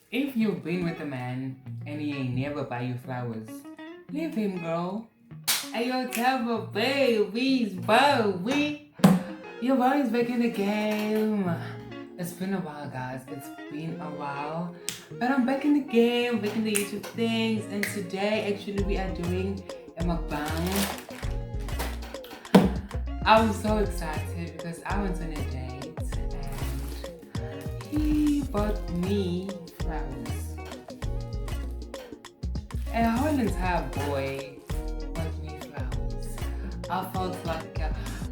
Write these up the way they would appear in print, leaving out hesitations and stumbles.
If you've been with a man and he ain't never buy you flowers, leave him, girl. Ayo ThembaBabies, boy. Your body's back in the game. It's been a while, guys. It's been a while. But I'm back in the game, back in the YouTube things. And today, actually, we are doing a mukbang. I was so excited because I went on a date and he bought me flowers. A whole entire boy bought me flowers.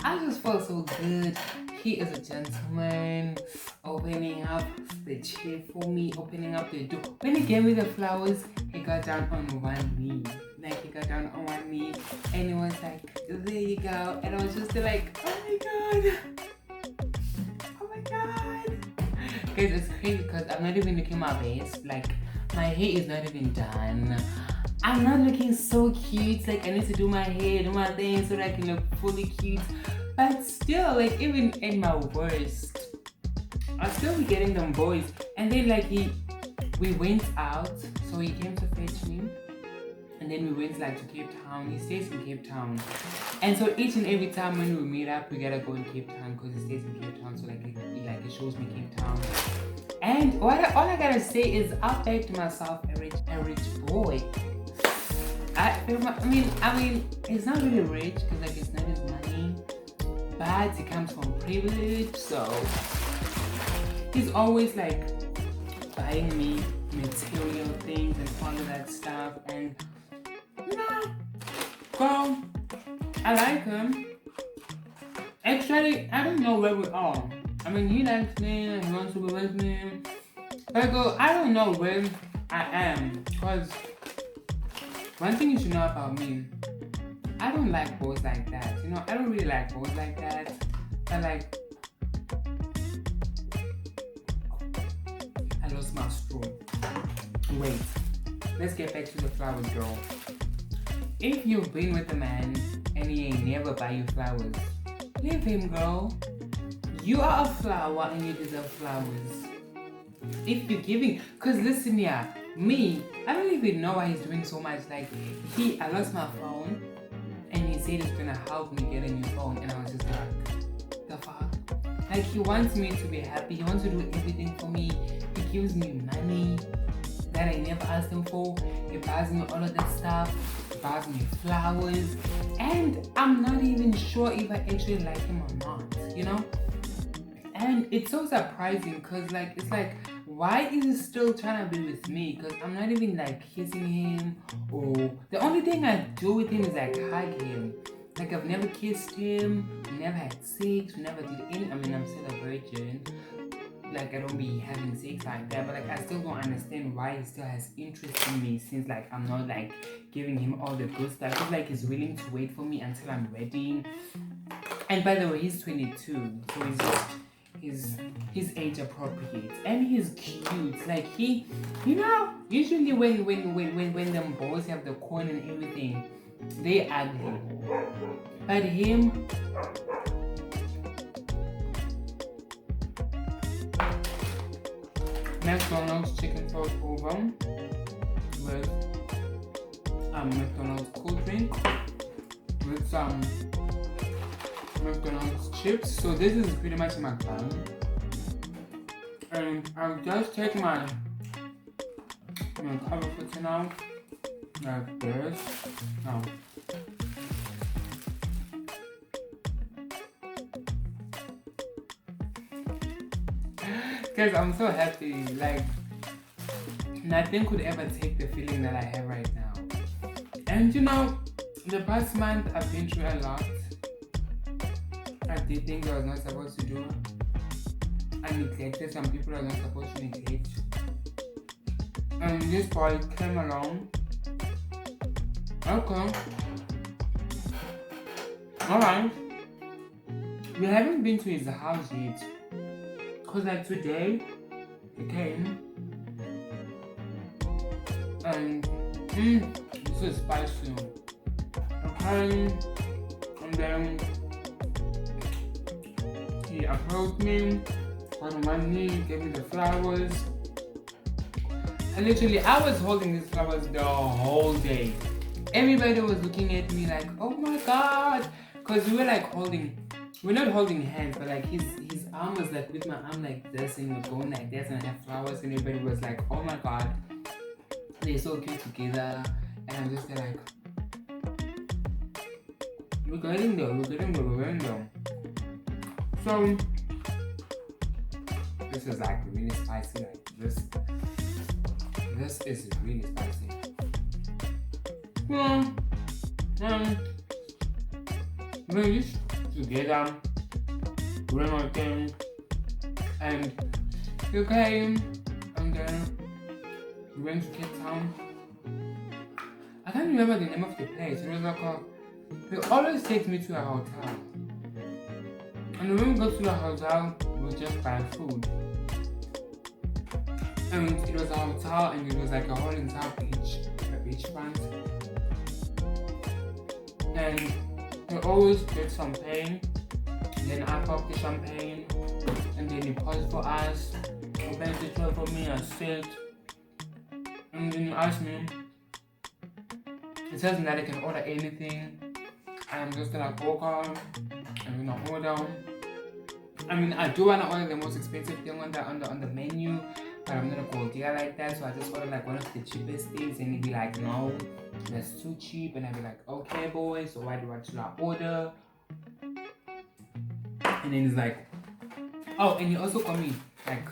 I just felt so good. He is a gentleman, opening up the chair for me, opening up the door. When he gave me the flowers, he got down on one knee. Like, he got down on one knee and he was like, there you go. And I was just like, oh my god. Oh my god. Guys, it's crazy because I'm not even looking my best. Like, my hair is not even done. I'm not looking so cute. Like, I need to do my hair, do my thing so that I can look fully cute. But still, like, even in my worst, I'll still be getting them boys. And then, like, we went out, so he came to fetch me. And then we went, like, to Cape Town. He stays in Cape Town. And so each and every time when we meet up, we gotta go in Cape Town because he stays in Cape Town. So, like, it shows me Cape Town. And all I gotta say is I backed myself a rich boy. I mean, it's not really rich because, like, it's not his money. But it comes from privilege, so he's always like buying me material things and all of that stuff. And girl, I like him. Actually, I don't know where we are. I mean, he likes me and he wants to be with me. But girl, I don't know where I am because one thing you should know about me, I don't like boys like that. You know, I don't really like boys like that. But like, I lost my straw. Wait, let's get back to the flowers, girl. If you've been with a man and he ain't never buy you flowers, leave him, girl. You are a flower and you deserve flowers. If you're giving, cause listen here, me, I don't even know why he's doing so much. Like, I lost my phone. And he said it's gonna help me get a new phone, and I was just like, the fuck? Like, he wants me to be happy, he wants to do everything for me, he gives me money that I never asked him for, he buys me all of that stuff, he buys me flowers, and I'm not even sure if I actually like him or not, you know? And it's so surprising, because like, it's like, why is he still trying to be with me? Because I'm not even like kissing him, or the only thing I do with him is like hug him. Like, I've never kissed him, we never had sex, we never did any. I mean, I'm still a virgin. Like, I don't be having sex like that, but like, I still don't understand why he still has interest in me since like I'm not like giving him all the good stuff. It's like he's willing to wait for me until I'm ready. And by the way, he's 22, so he's just his age appropriate and he's cute. Like, he, you know, usually when them boys have the corn and everything, they ugly. But him, McDonald's chicken sauce over with McDonald's cool drink with some McDonald's chips. So this is pretty much my plan. And I'll just take my cover photo now, like this. Now, guys, I'm so happy. Like, nothing could ever take the feeling that I have right now. And you know, the past month I've been through a lot. I did things I was not supposed to do. I neglected some people I was not supposed to neglect. And this boy came along. Okay. Alright. We haven't been to his house yet. Cause like today, he came. And this is spicy. Okay. And then he approached me on one knee, gave me the flowers. And literally, I was holding these flowers the whole day. Everybody was looking at me like, oh my god. Because we were like we're not holding hands, but like his arm was like with my arm like this, and we're going like this, and I have flowers, and everybody was like, oh my god, they're so cute together. And I'm just like, we're getting there. So this is like really spicy. Like this is really spicy. We used together, doing our thing, and we came, and then we went to Cape Town. I can't remember the name of the place. It was like they always take me to a hotel. And when we got to the hotel, we just buy food. And it was a hotel, and it was like a whole entire beachfront. And we always get champagne. Then I popped the champagne, and then he paused for us. Opened the door for me, I sit. And then he asked me, he tells me that I can order anything. I'm just gonna go on. I'm gonna order. I mean, I do wanna order the most expensive thing on the menu, but I'm not gonna go there like that. So I just order like one of the cheapest things, and he'd be like, no, that's too cheap. And I'd be like, okay, boys, so what should I order? And then he's like, oh, and he also got me like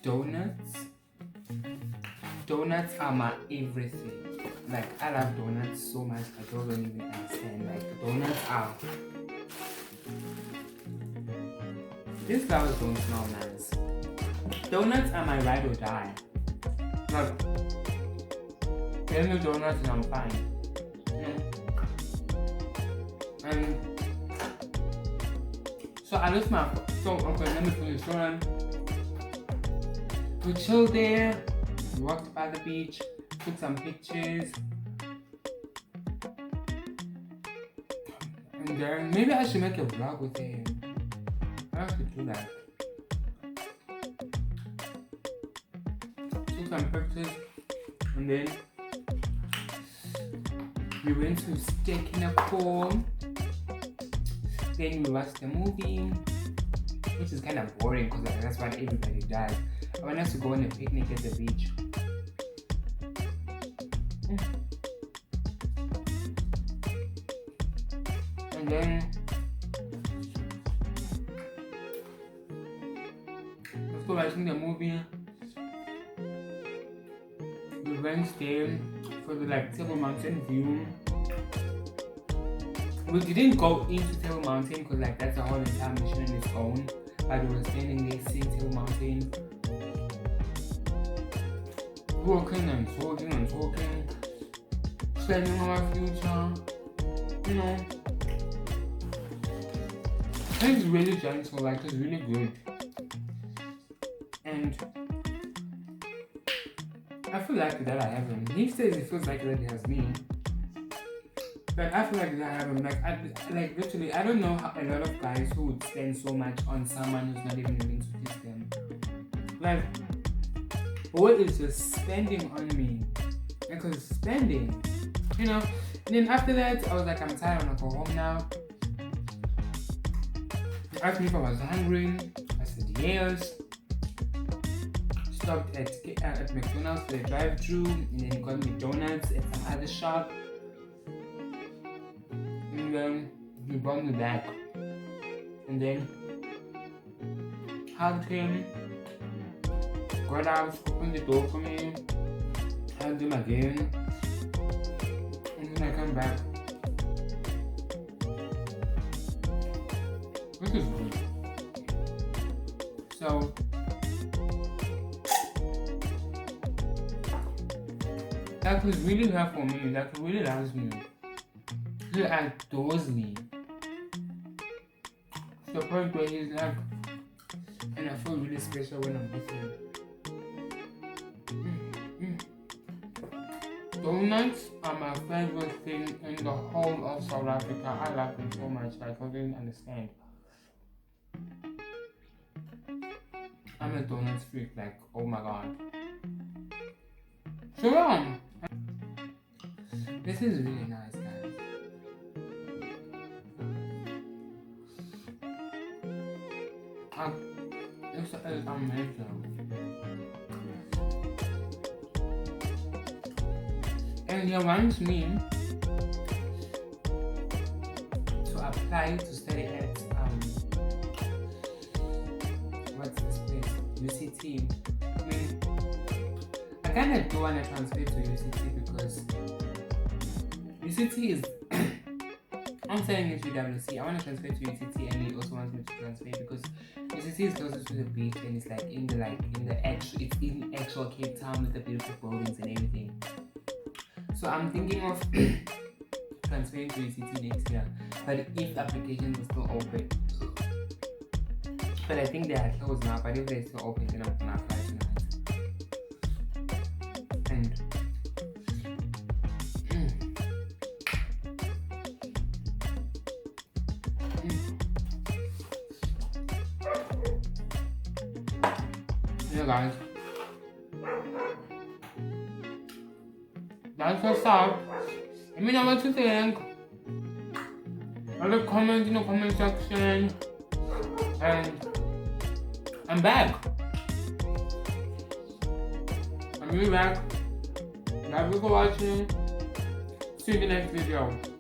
donuts. Donuts are my everything. Like, I love donuts so much, I don't even understand. Like, donuts are... These flowers don't smell nice. Donuts are my ride or die. Like, give me donuts and I'm fine. And so I left my... So, okay, let me finish. So, we chilled there, we walked by the beach, took some pictures, and then maybe I should make a vlog with him. I have to do that. Took some pictures, and then we went to steak in a pool. Then we watched the movie, which is kind of boring because like, that's what everybody does. I want us to go on a picnic at the beach. And then after watching the movie, we went there for the like Table Mountain view. We didn't go into Table Mountain because like that's a whole entire mission on its own. But we were standing there seeing Table Mountain, walking and talking, planning our future, you know. It's really gentle, like it's really good. And I feel like that I have him. He says he feels like that he has me. But I feel like that I have him. Like literally, I don't know how a lot of guys who would spend so much on someone who's not even willing to kiss them. Like, what is just spending on me? Because spending, you know. And then after that, I was like, I'm tired, I wanna go home now. He asked me if I was hungry. I said yes. Stopped at McDonald's for the drive-thru, and then he got me donuts at some other shop. And then he brought me back. And then hugged him. Got out, opened the door for me. Hugged him again. And then I come back. This is good. So that was really hard for me. That really loves me. He adores me. To the point where he's like, and I feel really special when I'm with him. Donuts are my favorite thing in the whole of South Africa. I love them so much, like I didn't understand. I'm a donut freak, like, oh my god. So this is really nice, guys. This is amazing. And he wants me to apply to study at what's this place? UCT. I mean, I kind of do want to transfer to UCT because UCT is I'm saying it to WC. I want to transfer to UCT, and he also wants me to transfer because UCT is closer to the beach and it's like in the actual Cape Town with the beautiful buildings and everything. So I'm thinking of transferring to UCT next year, but if applications are still open. But I think they are closed now, but if they're still open, then I'm gonna apply tonight. And yeah, guys, that's what's up. Let me know what you think. Leave a comment in the comment section. And I'm back. I'm really back. Thank you for watching. See you in the next video.